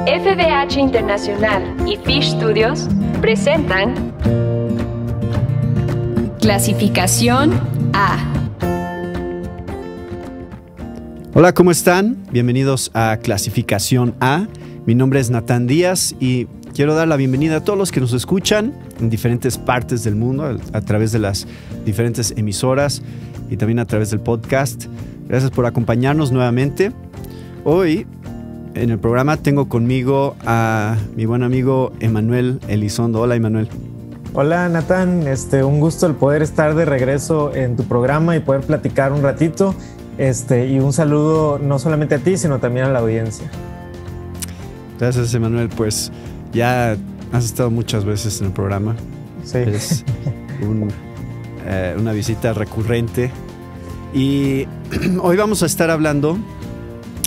FBH Internacional y Fish Studios presentan Clasificación A. Hola, ¿cómo están? Bienvenidos a Clasificación A. Mi nombre es Natán Díaz y quiero dar la bienvenida a todos los que nos escuchan en diferentes partes del mundo a través de las diferentes emisoras y también a través del podcast. Gracias por acompañarnos nuevamente. Hoy en el programa tengo conmigo a mi buen amigo Emanuel Elizondo. Hola, Emanuel. Hola, Natán. Un gusto el poder estar de regreso en tu programa y poder platicar un ratito. Y un saludo no solamente a ti, sino también a la audiencia. Gracias, Emanuel. Pues ya has estado muchas veces en el programa. Sí. Es una visita recurrente. Y hoy vamos a estar hablando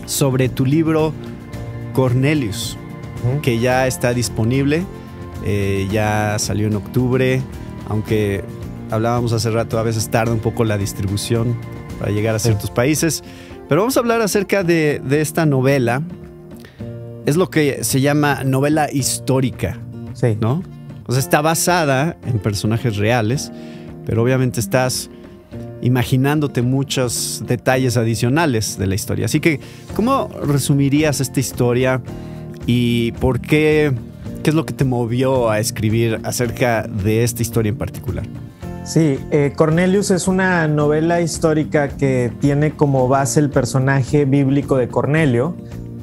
sobre tu libro Cornelius, que ya está disponible. Ya salió en octubre, aunque hablábamos hace rato, a veces tarda un poco la distribución para llegar a ciertos países. Pero vamos a hablar acerca de esta novela. Es lo que se llama novela histórica, sí, ¿no? O sea, está basada en personajes reales, pero obviamente estás imaginándote muchos detalles adicionales de la historia. Así que, ¿cómo resumirías esta historia y por qué? ¿Qué es lo que te movió a escribir acerca de esta historia en particular? Sí, Cornelius es una novela histórica que tiene como base el personaje bíblico de Cornelio,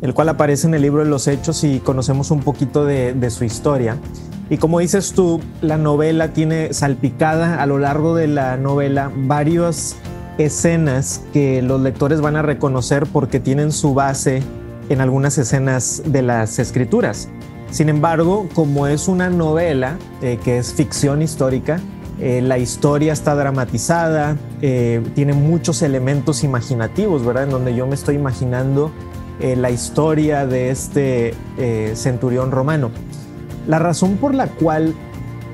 el cual aparece en el libro de los Hechos y conocemos un poquito de su historia. Y como dices tú, la novela tiene salpicada a lo largo de la novela varias escenas que los lectores van a reconocer porque tienen su base en algunas escenas de las escrituras. Sin embargo, como es una novela que es ficción histórica, la historia está dramatizada, tiene muchos elementos imaginativos, ¿verdad? En donde yo me estoy imaginando la historia de este centurión romano. La razón por la cual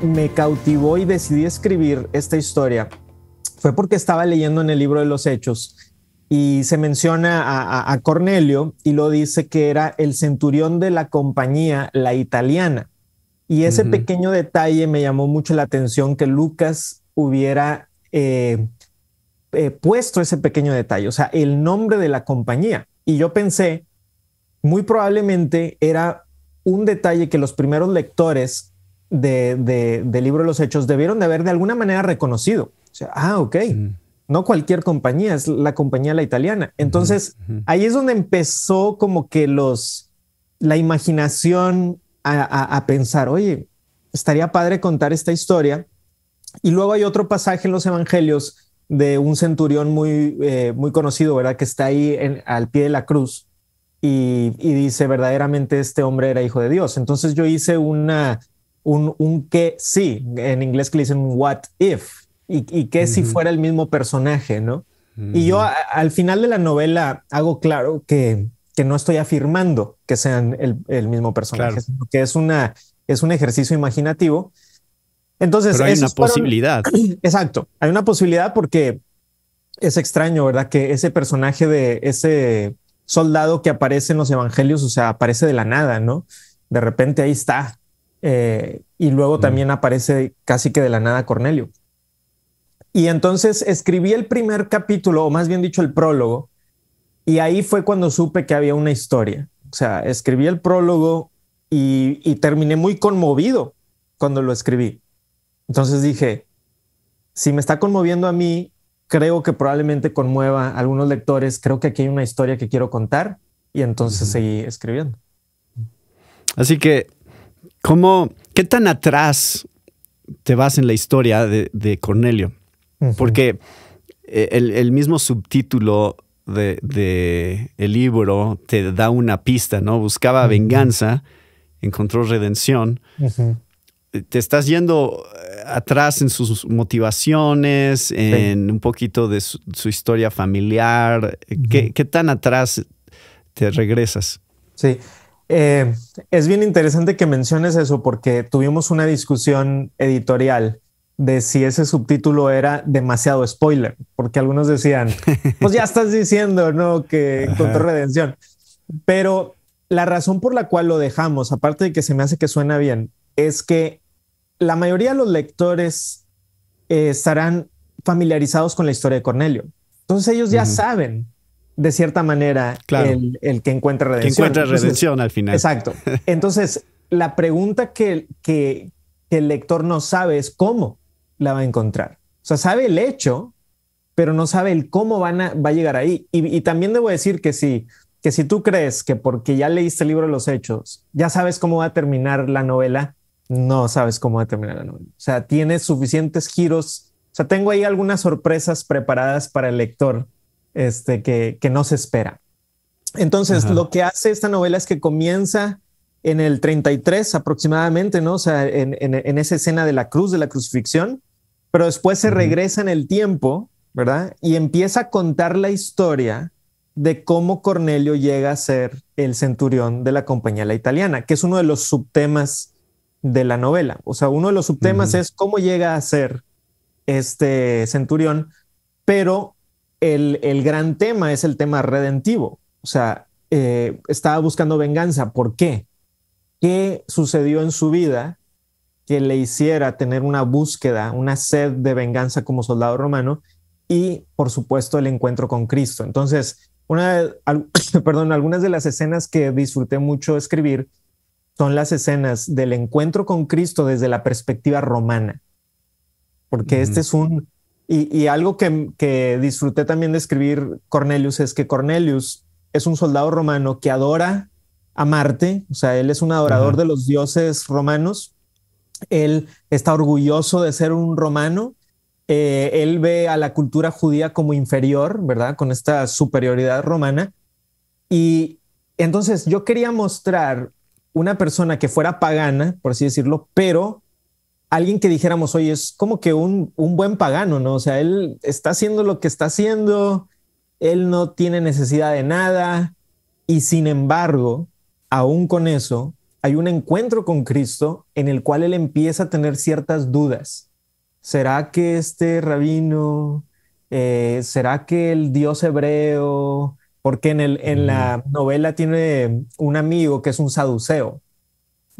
me cautivó y decidí escribir esta historia fue porque estaba leyendo en el libro de los Hechos y se menciona a Cornelio y lo dice que era el centurión de la compañía, la italiana. Y ese pequeño detalle me llamó mucho la atención, que Lucas hubiera puesto ese pequeño detalle, o sea, el nombre de la compañía. Y yo pensé, muy probablemente era un detalle que los primeros lectores del libro de los Hechos debieron de haber de alguna manera reconocido. O sea, ok, no cualquier compañía, es la compañía la italiana. Entonces, ahí es donde empezó como que la imaginación a pensar, oye, estaría padre contar esta historia. Y luego hay otro pasaje en los evangelios de un centurión muy conocido, ¿verdad? Que está ahí al pie de la cruz y dice, verdaderamente este hombre era hijo de Dios. Entonces yo hice un que sí, en inglés que le dicen un what if, y que si fuera el mismo personaje, ¿no? Y yo al final de la novela hago claro que no estoy afirmando que sean el mismo personaje, claro, sino que es un ejercicio imaginativo. Entonces, pero hay una posibilidad. Exacto, hay una posibilidad porque es extraño, ¿verdad? Que ese personaje de ese soldado que aparece en los evangelios, o sea, aparece de la nada, ¿no? De repente ahí está. Y luego también aparece casi que de la nada Cornelio. Y entonces escribí el primer capítulo, o más bien dicho, el prólogo, y ahí fue cuando supe que había una historia. O sea, escribí el prólogo y terminé muy conmovido cuando lo escribí. Entonces dije, si me está conmoviendo a mí, creo que probablemente conmueva a algunos lectores. Creo que aquí hay una historia que quiero contar. Y entonces seguí escribiendo. Así que, ¿qué tan atrás te vas en la historia de Cornelio? Porque el mismo subtítulo de el libro te da una pista, ¿no? Buscaba venganza, encontró redención. Te estás yendo atrás en sus motivaciones, en un poquito de su historia familiar. ¿Qué tan atrás te regresas? Sí, es bien interesante que menciones eso porque tuvimos una discusión editorial de si ese subtítulo era demasiado spoiler, porque algunos decían, pues ya estás diciendo, ¿no? Que encontró redención. Pero la razón por la cual lo dejamos, aparte de que se me hace que suena bien, es que la mayoría de los lectores estarán familiarizados con la historia de Cornelio. Entonces ellos ya saben, de cierta manera, claro, el que encuentra redención. Que encuentra redención al final. Exacto. Entonces, la pregunta que el lector no sabe es cómo la va a encontrar. O sea, sabe el hecho, pero no sabe el cómo va a llegar ahí. Y también debo decir que si tú crees que porque ya leíste el libro de los Hechos, ya sabes cómo va a terminar la novela, no sabes cómo va a terminar la novela. O sea, tiene suficientes giros. O sea, tengo ahí algunas sorpresas preparadas para el lector que no se espera. Entonces, lo que hace esta novela es que comienza en el 33 aproximadamente, ¿no? O sea, en esa escena de la cruz, de la crucifixión, pero después se regresa en el tiempo, ¿verdad? Y empieza a contar la historia de cómo Cornelio llega a ser el centurión de la Compañía La Italiana, que es uno de los subtemas de la novela. O sea, uno de los subtemas es cómo llega a ser este centurión, pero el gran tema es el tema redentivo. O sea, estaba buscando venganza. ¿Por qué? ¿Qué sucedió en su vida que le hiciera tener una búsqueda, una sed de venganza como soldado romano? Y, por supuesto, el encuentro con Cristo. Entonces, algunas de las escenas que disfruté mucho escribir son las escenas del encuentro con Cristo desde la perspectiva romana. Porque este es y algo que disfruté también de escribir Cornelius es que Cornelius es un soldado romano que adora a Marte. O sea, él es un adorador de los dioses romanos. Él está orgulloso de ser un romano. Él ve a la cultura judía como inferior, ¿verdad? Con esta superioridad romana. Y entonces yo quería mostrar una persona que fuera pagana, por así decirlo, pero alguien que dijéramos, oye, es como que un buen pagano, ¿no? O sea, él está haciendo lo que está haciendo, él no tiene necesidad de nada, y sin embargo, aún con eso, hay un encuentro con Cristo en el cual él empieza a tener ciertas dudas. ¿Será que este rabino, será que el dios hebreo? Porque en la novela tiene un amigo que es un saduceo,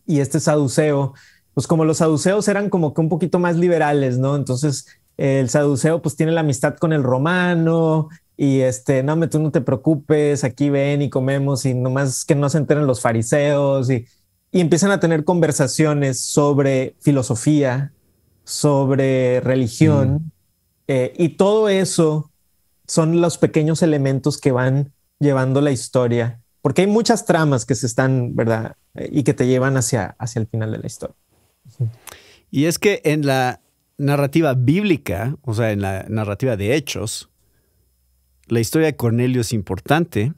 y este saduceo, pues como los saduceos eran como que un poquito más liberales, ¿no? Entonces el saduceo pues tiene la amistad con el romano y no, tú no te preocupes, aquí ven y comemos y nomás que no se enteren los fariseos y empiezan a tener conversaciones sobre filosofía, sobre religión y todo eso son los pequeños elementos que van llevando la historia, porque hay muchas tramas que se están, ¿verdad? Y que te llevan hacia el final de la historia. Y es que en la narrativa bíblica, o sea, en la narrativa de Hechos, la historia de Cornelio es importante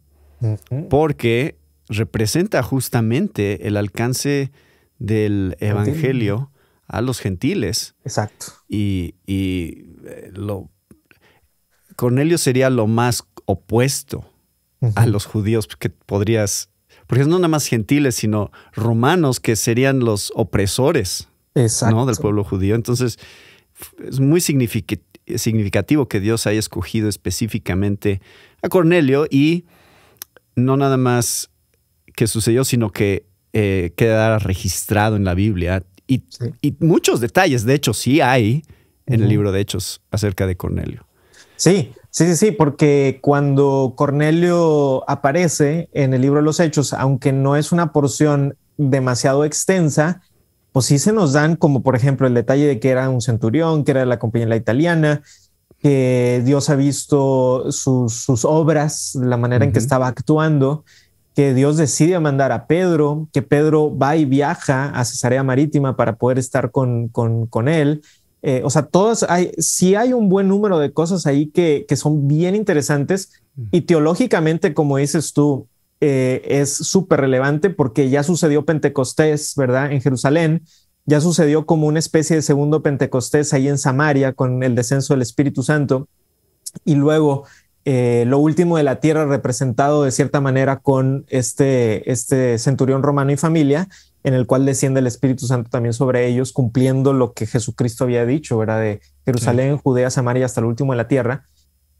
porque representa justamente el alcance del evangelio a los gentiles. Exacto. Cornelio sería lo más opuesto a los judíos que podrías... Porque no nada más gentiles, sino romanos que serían los opresores, ¿no? Del pueblo judío. Entonces, es muy significativo que Dios haya escogido específicamente a Cornelio y no nada más que sucedió, sino que quedara registrado en la Biblia. Y muchos detalles, de hecho, sí hay en el libro de Hechos acerca de Cornelio. Sí, porque cuando Cornelio aparece en el libro de los Hechos, aunque no es una porción demasiado extensa, pues sí se nos dan como por ejemplo el detalle de que era un centurión, que era de la Compañía La Italiana, que Dios ha visto sus obras, la manera en que estaba actuando, que Dios decide mandar a Pedro, que Pedro va y viaja a Cesarea Marítima para poder estar con él. O sea, sí hay un buen número de cosas ahí que son bien interesantes y teológicamente, como dices tú, es súper relevante porque ya sucedió Pentecostés, ¿verdad? En Jerusalén, ya sucedió como una especie de segundo Pentecostés ahí en Samaria con el descenso del Espíritu Santo y luego lo último de la tierra representado de cierta manera con este centurión romano y familia, en el cual desciende el Espíritu Santo también sobre ellos, cumpliendo lo que Jesucristo había dicho, ¿verdad? De Jerusalén, Judea, Samaria, hasta el último de la tierra.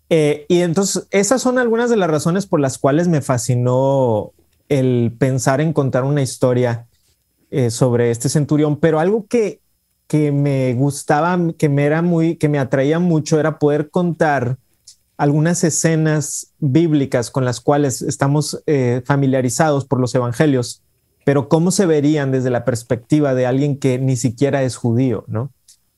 Y entonces esas son algunas de las razones por las cuales me fascinó el pensar en contar una historia sobre este centurión, pero algo que me gustaba, que me atraía mucho era poder contar algunas escenas bíblicas con las cuales estamos familiarizados por los evangelios, pero cómo se verían desde la perspectiva de alguien que ni siquiera es judío, ¿no?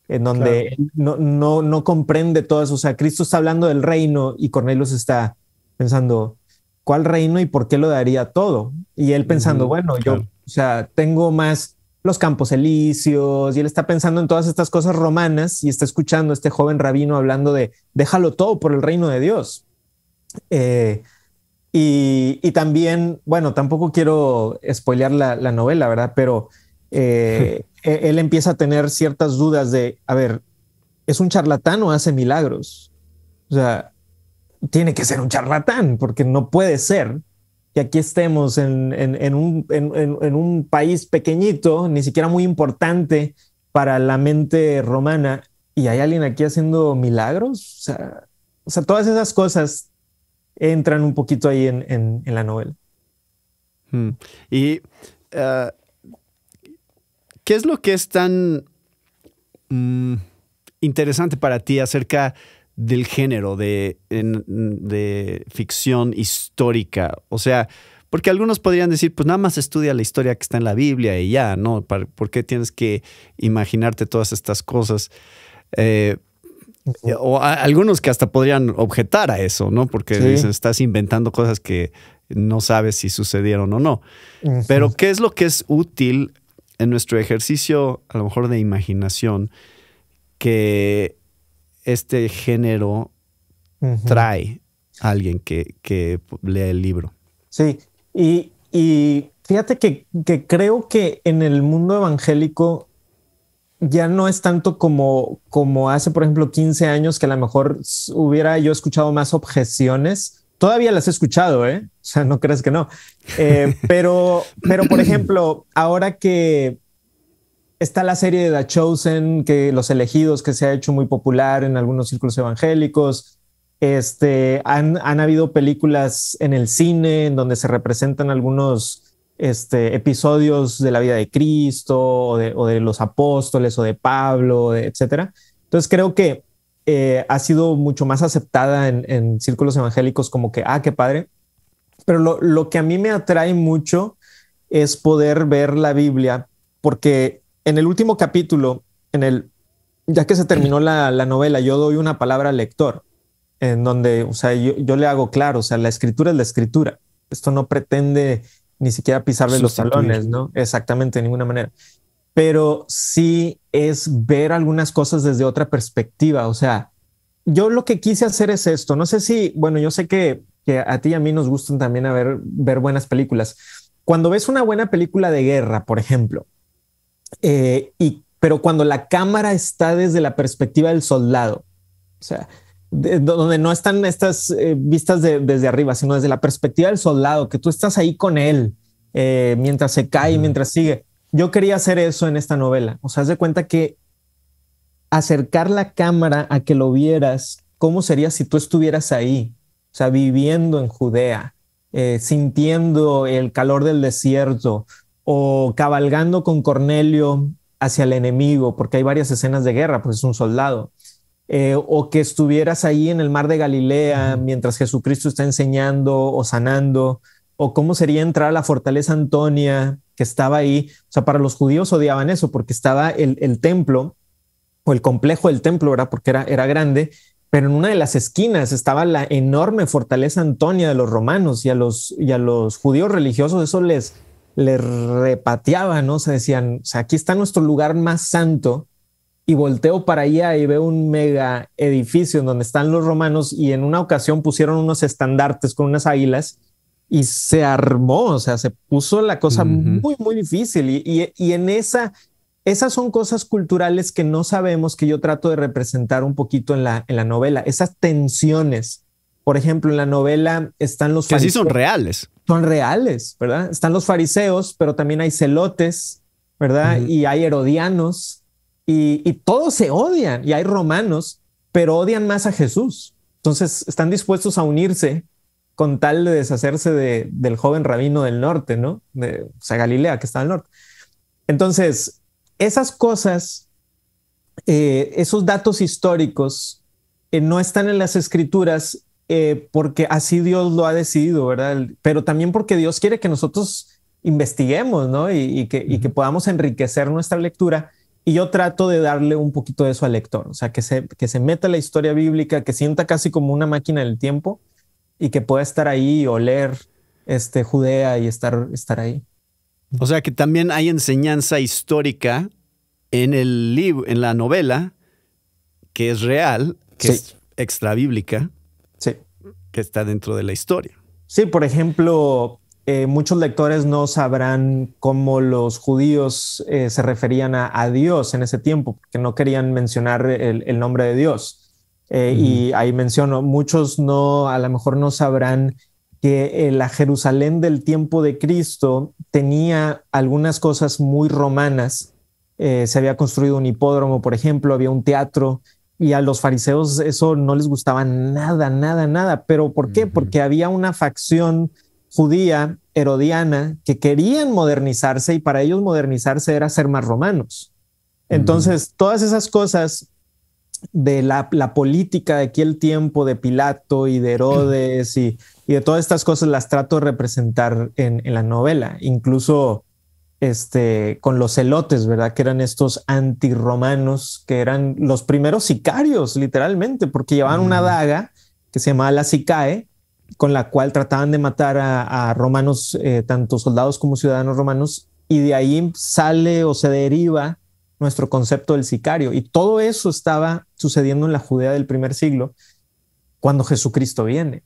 En donde no comprende todo eso. O sea, Cristo está hablando del reino y Cornelio se está pensando, ¿cuál reino y por qué lo daría todo? Y él pensando, bueno, yo, o sea, tengo más los Campos Elíseos, y él está pensando en todas estas cosas romanas y está escuchando a este joven rabino hablando de déjalo todo por el reino de Dios. Y también, bueno, tampoco quiero spoilear la novela, ¿verdad? Pero él empieza a tener ciertas dudas de, a ver, ¿es un charlatán o hace milagros? O sea, tiene que ser un charlatán porque no puede ser que aquí estemos en un país pequeñito, ni siquiera muy importante para la mente romana, y hay alguien aquí haciendo milagros. O sea, todas esas cosas entran un poquito ahí en la novela. Y ¿qué es lo que es tan interesante para ti acerca del género de ficción histórica? O sea, porque algunos podrían decir, pues nada más estudia la historia que está en la Biblia y ya, ¿no? ¿Por qué tienes que imaginarte todas estas cosas? O algunos que hasta podrían objetar a eso, ¿no? Porque dicen, estás inventando cosas que no sabes si sucedieron o no. Pero ¿qué es lo que es útil en nuestro ejercicio, a lo mejor de imaginación, que este género trae a alguien que lee el libro? Sí, y fíjate que creo que en el mundo evangélico ya no es tanto como hace, por ejemplo, 15 años, que a lo mejor hubiera yo escuchado más objeciones. Todavía las he escuchado, ¿eh? O sea, no crees que no. Pero, por ejemplo, ahora que está la serie de The Chosen, que Los Elegidos, que se ha hecho muy popular en algunos círculos evangélicos, han habido películas en el cine en donde se representan algunos episodios de la vida de Cristo o de los apóstoles o de Pablo, etcétera. Entonces creo que ha sido mucho más aceptada en círculos evangélicos, como que, qué padre. Pero lo que a mí me atrae mucho es poder ver la Biblia, porque en el último capítulo, ya que se terminó la novela, yo doy una palabra al lector, en donde, o sea, yo le hago claro, o sea, la escritura es la escritura. Esto no pretende ni siquiera pisarle los talones, ¿no? Exactamente, de ninguna manera. Pero sí es ver algunas cosas desde otra perspectiva. O sea, yo lo que quise hacer es esto. No sé si, bueno, yo sé que a ti y a mí nos gustan también ver buenas películas. Cuando ves una buena película de guerra, por ejemplo, pero cuando la cámara está desde la perspectiva del soldado, o sea, donde no están estas vistas desde arriba, sino desde la perspectiva del soldado, que tú estás ahí con él mientras se cae, mientras sigue. Yo quería hacer eso en esta novela. O sea, haz de cuenta que acercar la cámara a que lo vieras, ¿cómo sería si tú estuvieras ahí? O sea, viviendo en Judea, sintiendo el calor del desierto, o cabalgando con Cornelio hacia el enemigo, porque hay varias escenas de guerra, pues es un soldado. O que estuvieras ahí en el mar de Galilea mientras Jesucristo está enseñando o sanando, o cómo sería entrar a la fortaleza Antonia que estaba ahí. O sea, para los judíos odiaban eso porque estaba el templo o el complejo del templo, ¿verdad? Porque era grande, pero en una de las esquinas estaba la enorme fortaleza Antonia de los romanos, y a los judíos religiosos eso les repateaba, ¿no? O sea, decían, o sea, aquí está nuestro lugar más santo, y volteo para allá y veo un mega edificio en donde están los romanos, y en una ocasión pusieron unos estandartes con unas águilas y se armó, o sea, se puso la cosa muy, muy difícil. Y en esas son cosas culturales que no sabemos, que yo trato de representar un poquito en la novela, esas tensiones. Por ejemplo, en la novela están los fariseos. Que sí son reales. Son reales, ¿verdad? Están los fariseos, pero también hay celotes, ¿verdad? Y hay herodianos. Y todos se odian, y hay romanos, pero odian más a Jesús. Entonces están dispuestos a unirse con tal de deshacerse del joven rabino del norte, ¿no? O sea, Galilea, que está al norte. Entonces, esas cosas, esos datos históricos no están en las escrituras porque así Dios lo ha decidido, ¿verdad? Pero también porque Dios quiere que nosotros investiguemos, ¿no? Y que podamos enriquecer nuestra lectura. Y yo trato de darle un poquito de eso al lector, o sea, que se meta en la historia bíblica, que sienta casi como una máquina del tiempo y que pueda estar ahí, oler Judea y estar ahí. O sea que también hay enseñanza histórica en el libro, en la novela, que es real, que es extra bíblica, que está dentro de la historia. Sí, por ejemplo, muchos lectores no sabrán cómo los judíos se referían a Dios en ese tiempo, porque no querían mencionar el nombre de Dios. Y ahí menciono, muchos a lo mejor no sabrán que la Jerusalén del tiempo de Cristo tenía algunas cosas muy romanas. Se había construido un hipódromo, por ejemplo, había un teatro, y a los fariseos eso no les gustaba nada. ¿Pero por qué? Porque había una facción judía, herodiana, que querían modernizarse, y para ellos modernizarse era ser más romanos. Entonces, todas esas cosas de la política de aquel tiempo, de Pilato y de Herodes y de todas estas cosas las trato de representar en la novela, incluso con los celotes, ¿verdad? Que eran estos antirromanos, que eran los primeros sicarios, literalmente, porque llevaban una daga que se llamaba la sicae, con la cual trataban de matar a romanos, tanto soldados como ciudadanos romanos, y de ahí sale o se deriva nuestro concepto del sicario. Y todo eso estaba sucediendo en la Judea del primer siglo, cuando Jesucristo viene.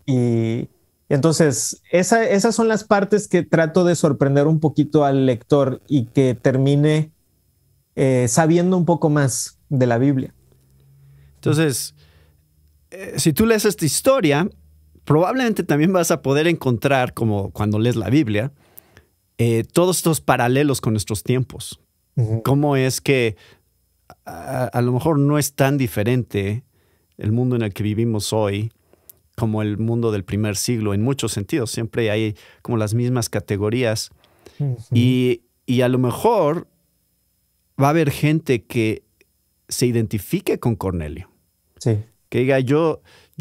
Y entonces, esas son las partes que trato de sorprender un poquito al lector y que termine sabiendo un poco más de la Biblia. Entonces, si tú lees esta historia, probablemente también vas a poder encontrar, como cuando lees la Biblia, todos estos paralelos con nuestros tiempos. Cómo es que a lo mejor no es tan diferente el mundo en el que vivimos hoy como el mundo del primer siglo en muchos sentidos. Siempre hay como las mismas categorías. Y a lo mejor va a haber gente que se identifique con Cornelio. Sí. Que diga, yo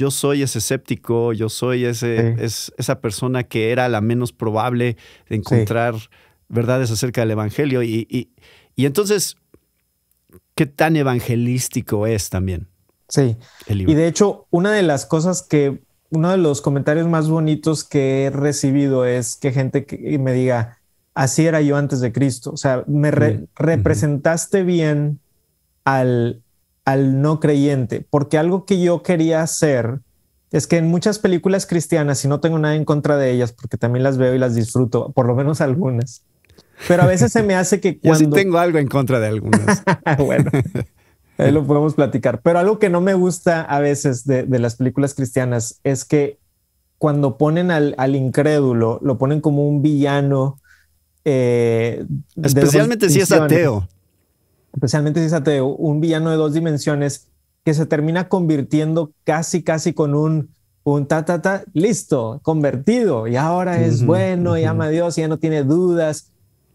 soy ese escéptico, yo soy esa persona que era la menos probable de encontrar verdades acerca del evangelio. Y entonces, ¿qué tan evangelístico es también? Sí. El libro? Y de hecho, uno de los comentarios más bonitos que he recibido es que gente que me diga, así era yo antes de Cristo. O sea, me representaste bien al no creyente, porque algo que yo quería hacer es que en muchas películas cristianas, y no tengo nada en contra de ellas, porque también las veo y las disfruto, por lo menos algunas, pero a veces se me hace que cuando... Yo sí tengo algo en contra de algunas. Bueno, ahí lo podemos platicar. Pero algo que no me gusta a veces de las películas cristianas es que cuando ponen al incrédulo, lo ponen como un villano. Especialmente si es ateo. Especialmente si es ateo, un villano de dos dimensiones que se termina convirtiendo casi con un listo, convertido, y ahora es bueno, y ama a Dios, y ya no tiene dudas.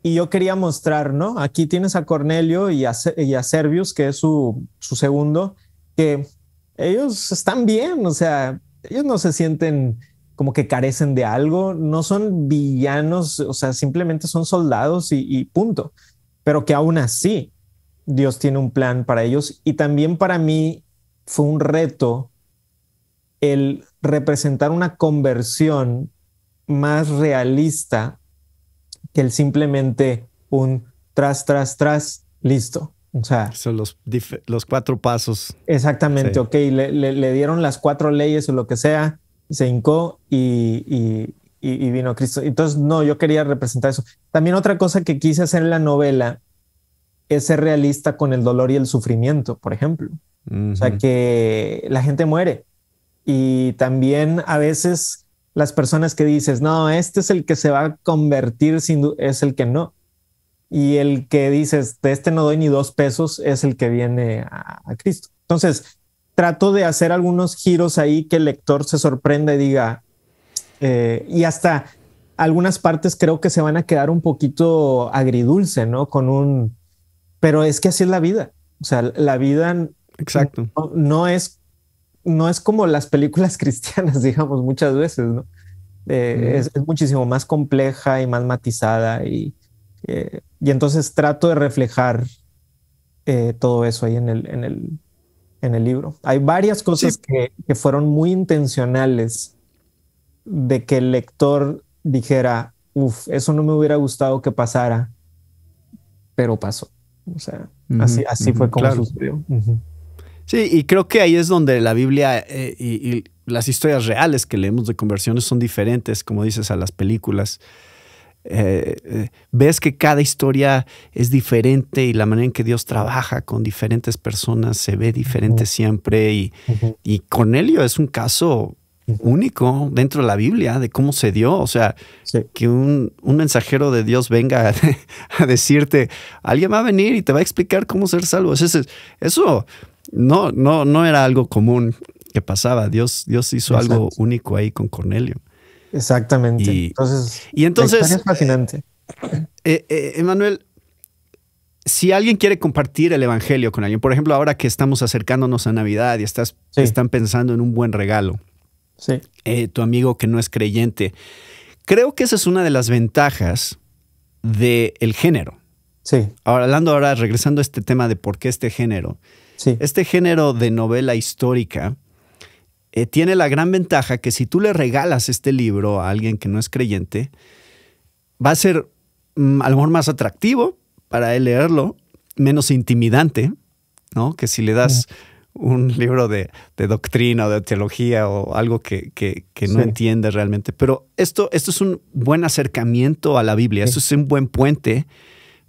Y yo quería mostrar, ¿no? Aquí tienes a Cornelio y a Servius, que es su segundo, que ellos están bien, o sea, ellos no se sienten como que carecen de algo, no son villanos, o sea, simplemente son soldados y punto. Pero que aún así Dios tiene un plan para ellos. Y también para mí fue un reto el representar una conversión más realista que el simplemente un tras, listo. O sea, son los 4 pasos. Exactamente, sí. Ok, le dieron las 4 leyes o lo que sea, se hincó y vino Cristo. Entonces, no, yo quería representar eso. También otra cosa que quise hacer en la novela es ser realista con el dolor y el sufrimiento, por ejemplo. O sea, que la gente muere. Y también a veces las personas que dices, no, este es el que se va a convertir, es el que no. Y el que dices, de este no doy ni 2 pesos, es el que viene a Cristo. Entonces, trato de hacer algunos giros ahí que el lector se sorprenda y diga, y hasta algunas partes creo que se van a quedar un poquito agridulce, ¿no? Pero es que así es la vida. O sea, la vida Exacto. no es como las películas cristianas, digamos, muchas veces, ¿no? Es muchísimo más compleja y más matizada y entonces trato de reflejar todo eso ahí en el libro. Hay varias cosas que fueron muy intencionales de que el lector dijera, eso no me hubiera gustado que pasara, pero pasó. O sea, así fue como sucedió. Sí, y creo que ahí es donde la Biblia y las historias reales que leemos de conversiones son diferentes, como dices, a las películas. Ves que cada historia es diferente y la manera en que Dios trabaja con diferentes personas se ve diferente siempre. Y Cornelio es un caso único dentro de la Biblia de cómo se dio. O sea, que un mensajero de Dios venga a decirte, alguien va a venir y te va a explicar cómo ser salvo. Eso no era algo común que pasaba. Dios hizo algo único ahí con Cornelio. Exactamente. Entonces es fascinante. Emanuel, si alguien quiere compartir el evangelio con alguien, por ejemplo, ahora que estamos acercándonos a Navidad y están pensando en un buen regalo, tu amigo que no es creyente, creo que esa es una de las ventajas del género. Sí. Ahora regresando a este tema de por qué este género. Sí. Este género de novela histórica tiene la gran ventaja que si tú le regalas este libro a alguien que no es creyente, va a ser a lo mejor más atractivo para él leerlo, menos intimidante, ¿no? Que si le das un libro de doctrina o de teología o algo que no entiende realmente. Pero esto es un buen acercamiento a la Biblia. Esto es un buen puente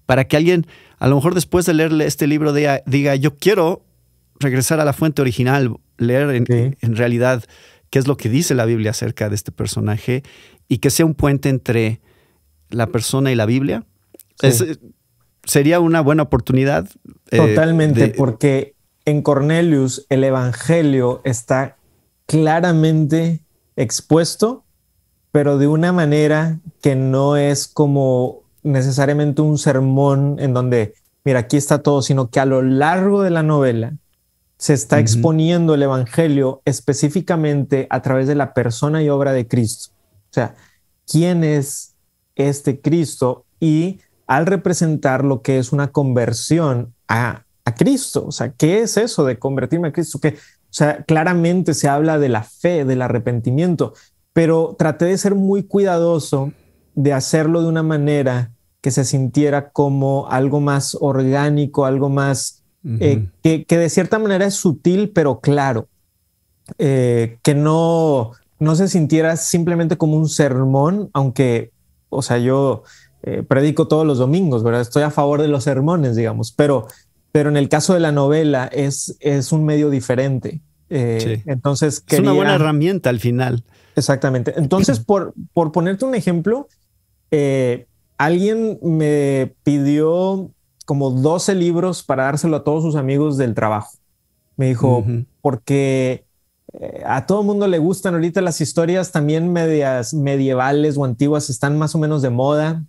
para que alguien, a lo mejor después de leerle este libro, diga, yo quiero regresar a la fuente original, leer en realidad qué es lo que dice la Biblia acerca de este personaje y que sea un puente entre la persona y la Biblia. Sería una buena oportunidad. Totalmente, porque en Cornelius el evangelio está claramente expuesto, pero de una manera que no es como necesariamente un sermón en donde, mira, aquí está todo, sino que a lo largo de la novela se está exponiendo el evangelio específicamente a través de la persona y obra de Cristo. O sea, ¿quién es este Cristo? Y al representar lo que es una conversión a Cristo, o sea, ¿qué es eso de convertirme a Cristo? O sea, claramente se habla de la fe, del arrepentimiento, pero traté de ser muy cuidadoso de hacerlo de una manera que se sintiera como algo más orgánico, algo más que de cierta manera es sutil, pero claro, que no se sintiera simplemente como un sermón, aunque, o sea, yo predico todos los domingos, ¿verdad? Estoy a favor de los sermones, digamos, pero en el caso de la novela es un medio diferente. Entonces es una buena herramienta al final. Exactamente. Entonces, por ponerte un ejemplo, alguien me pidió como 12 libros para dárselo a todos sus amigos del trabajo. Me dijo, porque a todo mundo le gustan ahorita las historias también medias medievales o antiguas, están más o menos de moda.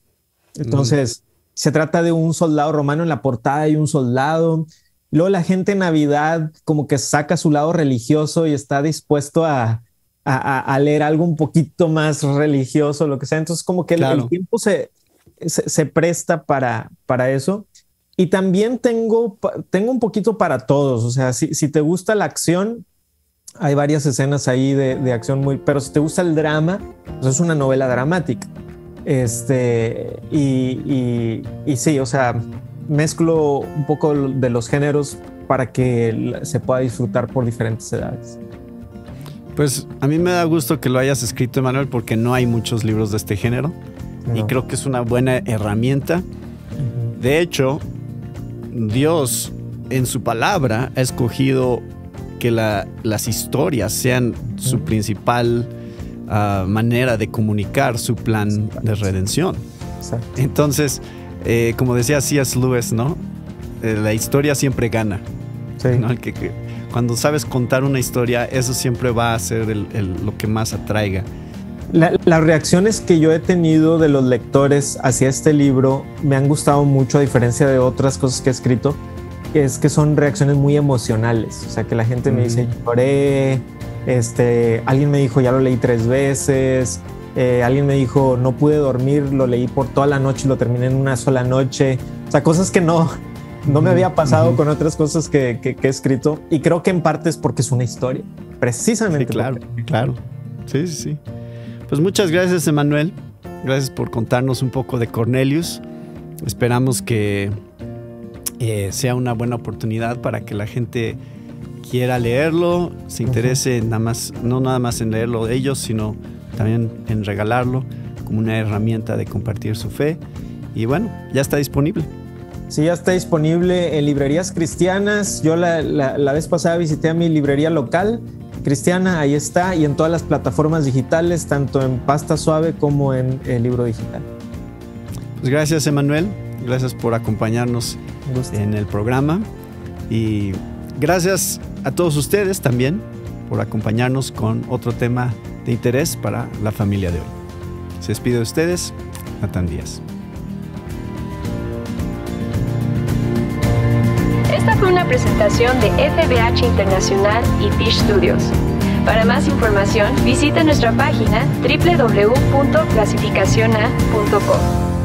Entonces, se trata de un soldado romano, en la portada hay un soldado. Luego la gente en Navidad como que saca su lado religioso y está dispuesto a leer algo un poquito más religioso, lo que sea. Entonces como que el tiempo se presta para eso. Y también tengo un poquito para todos. O sea, si te gusta la acción, hay varias escenas ahí de acción pero si te gusta el drama, pues es una novela dramática. Y sí, o sea, mezclo un poco de los géneros para que se pueda disfrutar por diferentes edades. Pues a mí me da gusto que lo hayas escrito, Emanuel, porque no hay muchos libros de este género. Y creo que es una buena herramienta. De hecho, Dios en su palabra ha escogido que las historias sean su principal manera de comunicar su plan de redención. Exacto. Entonces, como decía C.S. Lewis, ¿no? La historia siempre gana. Sí. ¿No? cuando sabes contar una historia, eso siempre va a ser lo que más atraiga. Las reacciones que yo he tenido de los lectores hacia este libro me han gustado mucho, a diferencia de otras cosas que he escrito, es que son reacciones muy emocionales. O sea, que la gente me dice, lloré, alguien me dijo, ya lo leí 3 veces, alguien me dijo, no pude dormir, lo leí por toda la noche y lo terminé en una sola noche. O sea, cosas que no me había pasado con otras cosas que he escrito, y creo que en parte es porque es una historia, precisamente. Sí, claro. Sí. Pues muchas gracias, Emanuel. Gracias por contarnos un poco de Cornelius. Esperamos que sea una buena oportunidad para que la gente quiera leerlo, se interese no nada más en leerlo de ellos, sino también en regalarlo como una herramienta de compartir su fe. Y bueno, ya está disponible. Sí, ya está disponible en librerías cristianas. Yo la vez pasada visité a mi librería local cristiana, ahí está, y en todas las plataformas digitales, tanto en pasta suave como en el libro digital. Pues gracias, Emanuel. Gracias por acompañarnos en el programa. Y gracias a todos ustedes también por acompañarnos con otro tema de interés para la familia de hoy. Se despide de ustedes, Natán Díaz. Esta fue una presentación de FBH Internacional y Fish Studios. Para más información, visita nuestra página www.clasificaciona.com.